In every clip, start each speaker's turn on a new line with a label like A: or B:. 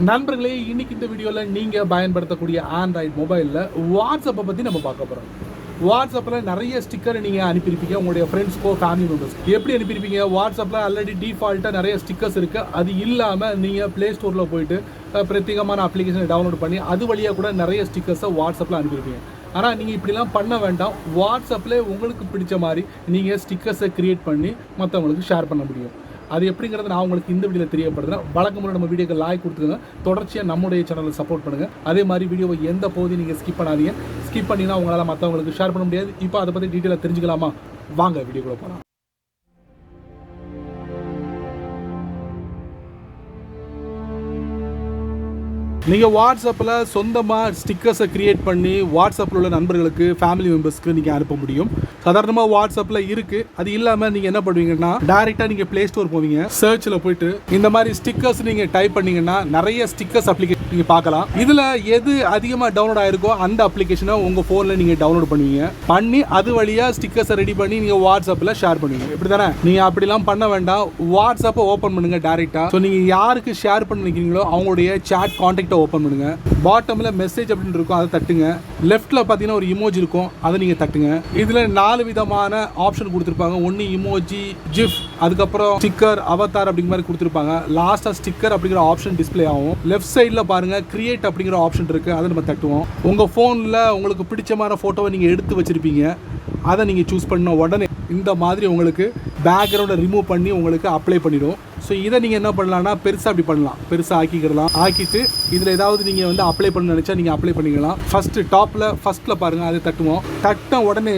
A: நண்பர்களே, இன்னைக்கு இந்த வீடியோவில் நீங்கள் பயன்படுத்தக்கூடிய ஆண்ட்ராய்டு மொபைலில் வாட்ஸ்அப்பை பற்றி நம்ம பார்க்க போகிறோம். வாட்ஸ்அப்பில் நிறைய ஸ்டிக்கர் நீங்கள் அனுப்பியிருப்பீங்க உங்களுடைய ஃப்ரெண்ட்ஸ்க்கோ ஃபேமிலி மெம்பர்ஸ். எப்படி அனுப்பியிருப்பீங்க? வாட்ஸ்அப்பில் ஆல்ரெடி டிஃபால்ட்டாக நிறைய ஸ்டிக்கர்ஸ் இருக்குது. அது இல்லாமல் நீங்கள் ப்ளே ஸ்டோரில் போயிட்டு பிரத்யேகமான அப்ளிகேஷனை டவுன்லோட் பண்ணி அது வழியாக கூட நிறைய ஸ்டிக்கர்ஸை வாட்ஸ்அப்பில் அனுப்பியிருப்பீங்க. ஆனால் நீங்கள் இப்படிலாம் பண்ண வேண்டாம். வாட்ஸ்அப்பில் உங்களுக்கு பிடிச்ச மாதிரி நீங்கள் ஸ்டிக்கர்ஸை க்ரியேட் பண்ணி மற்றவங்களுக்கு ஷேர் பண்ண முடியும். அது எப்படிங்கிறது நான் உங்களுக்கு இந்த வீடியோவில் தெரியப்படுத்துகிறேன். வழக்கம் போல நம்ம வீடியோக்கு லைக் கொடுத்துருங்க. தொடர்ச்சியாக நம்முடைய சேனலை சப்போர்ட் பண்ணுங்கள். அதே மாதிரி வீடியோவை எந்த பகுதியும் நீங்கள் ஸ்கிப் பண்ணாதீங்க. ஸ்கிப் பண்ணிங்கன்னா உங்களால் மற்றவங்களுக்கு ஷேர் பண்ண முடியாது. இப்போ அதை பற்றி டீட்டெயிலாக தெரிஞ்சுக்கலாமா? வாங்க வீடியோக்குள்ளே போகலாம். நீங்கள் வாட்ஸ்அப்பில் சொந்தமாக ஸ்டிக்கர்ஸை க்ரியேட் பண்ணி வாட்ஸ்அப்பில் உள்ள நண்பர்களுக்கு ஃபேமிலி மெம்பர்ஸ்க்கு நீங்கள் அனுப்ப முடியும். சாதாரணமாக வாட்ஸ்அப்பில் இருக்குது. அது இல்லாமல் நீங்கள் என்ன பண்ணுவீங்கன்னா டேரெக்டாக நீங்கள் ப்ளே ஸ்டோர் போவீங்க. சர்ச்சில் போயிட்டு இந்த மாதிரி ஸ்டிக்கர்ஸ் நீங்கள் டைப் பண்ணிங்கன்னா நிறைய ஸ்டிக்கர்ஸ் அப்ளிகேஷன் நீங்கள் பார்க்கலாம். இதில் எது அதிகமாக டவுன்லோட் ஆகிருக்கோ அந்த அப்ளிகேஷனை உங்கள் ஃபோனில் நீங்கள் டவுன்லோட் பண்ணுவீங்க. பண்ணி அது வழியாக ஸ்டிக்கர்ஸை ரெடி பண்ணி நீங்கள் வாட்ஸ்அப்பில் ஷேர் பண்ணுவீங்க. இப்படி தானே? நீங்கள் அப்படிலாம் பண்ண வேண்டாம். வாட்ஸ்அப்பை ஓப்பன் பண்ணுங்கள் டேரெக்டாக. ஸோ நீங்கள் யாருக்கு ஷேர் பண்ண நினைக்கிறீங்களோ அவங்களுடைய சாட் கான்டாக்ட் ஓப்பன் பண்ணுங்க. பாட்டம்ல மெசேஜ் அப்படின்னு இருக்கும், அதை தட்டுங்க. லெஃப்ட்ல பாத்தீங்கன்னா ஒரு இமோஜி இருக்கும், அதை நீங்க தட்டுங்க. இதுல 4 விதமான ஆப்ஷன் கொடுத்துருப்பாங்க. ஒன்னு இமோஜி, ஜிஃப், அதுக்கப்புறம் ஸ்டிக்கர், அவதார் அப்படிங்கிற மாதிரி கொடுத்துருப்பாங்க. லாஸ்டா ஸ்டிக்கர் அப்படிங்கிற ஆப்ஷன் டிஸ்பிளே ஆகும். லெஃப்ட் சைட்ல பாருங்க கிரியேட் அப்படிங்கிற ஆப்ஷன் இருக்கு, அதை நம்ம தட்டுவோம். உங்க போன்ல உங்களுக்கு பிடிச்சமான போட்டோவை நீங்க எடுத்து வச்சிருப்பீங்க, அதை நீங்கள் சூஸ் பண்ண உடனே இந்த மாதிரி உங்களுக்கு பேக்ரவுண்டை ரிமூவ் பண்ணி உங்களுக்கு அப்ளை பண்ணிடும். ஸோ இதை நீங்கள் என்ன பண்ணலாம்னா பெருசாக அப்படி பண்ணலாம், பெருசாக ஆக்கிக்கிடலாம். ஆக்கிட்டு இதில் ஏதாவது நீங்கள் வந்து அப்ளை பண்ண நினச்சா நீங்கள் அப்ளை பண்ணிக்கலாம். ஃபஸ்ட்டில் பாருங்கள், அதை தட்டுவோம். தட்ட உடனே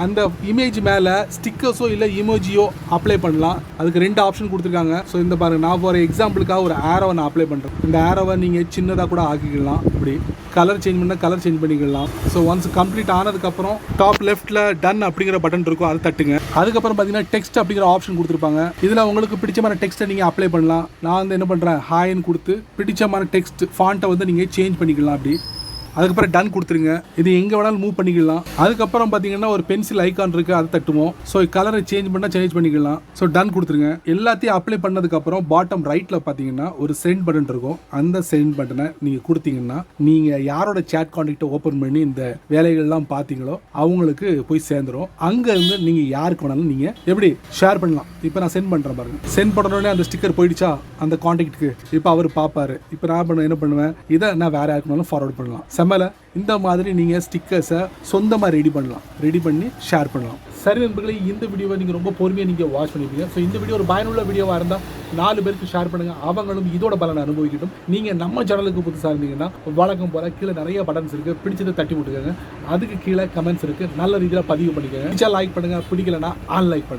A: அந்த இமேஜ் மேலே ஸ்டிக்கர்ஸோ இல்லை இமோஜியோ அப்ளை பண்ணலாம். அதுக்கு 2 ஆப்ஷன் கொடுத்துருக்காங்க. ஸோ இந்த பாருங்கள், நான் ஒரு எக்ஸாம்பிளுக்காக ஒரு ஆரோவை நான் அப்ளை பண்ணுறேன். இந்த ஆரோவை நீங்கள் சின்னதாக கூட ஆக்கிக்கலாம். இப்படி கலர் சேஞ்ச் பண்ணால் கலர் சேஞ்ச் பண்ணிக்கலாம். ஸோ ஒன்ஸ் கம்ப்ளீட் ஆனதுக்கப்புறம் டாப் லெஃப்ட்டில் டன் அப்படிங்கிற பட்டன் இருக்கும், அதை தட்டுங்க. அதுக்கப்புறம் பார்த்தீங்கன்னா டெக்ஸ்ட் அப்படிங்கிற ஆப்ஷன் கொடுத்துருப்பாங்க. இதில் உங்களுக்கு பிடிச்சமான டெக்ஸ்ட்டை நீங்கள் அப்ளை பண்ணலாம். நான் வந்து என்ன பண்ணுறேன், ஹாய்ன்னு கொடுத்து பிடிச்சமான டெக்ஸ்ட் ஃபாண்ட்டை வந்து நீங்கள் சேஞ்ச் பண்ணிக்கலாம். அப்படி அதுக்கப்புறம் டன் கொடுத்துருங்க. இது எங்கே வேணாலும் மூவ் பண்ணிக்கலாம். அதுக்கப்புறம் பார்த்தீங்கன்னா ஒரு பென்சில் ஐக்கான் இருக்குது, அதை தட்டுவோம். ஸோ கலரை சேஞ்ச் பண்ணால் சேஞ்ச் பண்ணிக்கலாம். ஸோ டன் கொடுத்துருங்க. எல்லாத்தையும் அப்ளை பண்ணதுக்கப்புறம் பாட்டம் ரைட்டில் பார்த்தீங்கன்னா ஒரு சென்ட் பட்டன் இருக்கும். அந்த சென்ட் பட்டனை நீங்கள் கொடுத்தீங்கன்னா நீங்கள் யாரோட சேட் கான்டாக்டை ஓப்பன் பண்ணி இந்த வேலைகள்லாம் பார்த்தீங்களோ அவங்களுக்கு போய் சேர்ந்துடும். அங்கேருந்து நீங்கள் யாருக்கு வேணாலும் நீங்கள் எப்படி ஷேர் பண்ணலாம். இப்போ நான் சென்ட் பண்ணுறேன் பாருங்க. சென்ட் பண்ணோடனே அந்த ஸ்டிக்கர் போயிடுச்சா அந்த கான்டாக்டுக்கு. இப்போ அவர் பார்ப்பாரு. இப்போ நான் என்ன பண்ணுவேன், இதை நான் வேற யாருக்கு வேணாலும் ஃபார்வர்ட் பண்ணலாம். இந்த மாதிரி நீங்கள் ஸ்டிக்கர்ஸை சொந்தமாக ரெடி பண்ணலாம், ரெடி பண்ணி ஷேர் பண்ணலாம். சரி நண்பர்களே, இந்த வீடியோவை நீங்கள் ரொம்ப பொறுமையாக நீங்கள் வாட்ச் பண்ணிப்பீங்க. ஸோ இந்த வீடியோ ஒரு பயனுள்ள வீடியோவாக இருந்தால் 4 பேருக்கு ஷேர் பண்ணுங்கள். அவங்களும் இதோட பலனை அனுபவிக்கட்டும். நீங்கள் நம்ம சேனலுக்கு புதுசாக இருந்தீங்கன்னா வழக்கம் போல் கீழே நிறைய பட்டன்ஸ் இருக்குது, பிடிச்சதை தட்டி விட்டுக்கோங்க. அதுக்கு கீழே கமெண்ட்ஸ் இருக்குது, நல்ல ரீதியில் பதிவு பண்ணிக்கோங்க. லைக் பண்ணுங்கள், பிடிக்கலன்னா அன்லைக் பண்ணுங்கள்.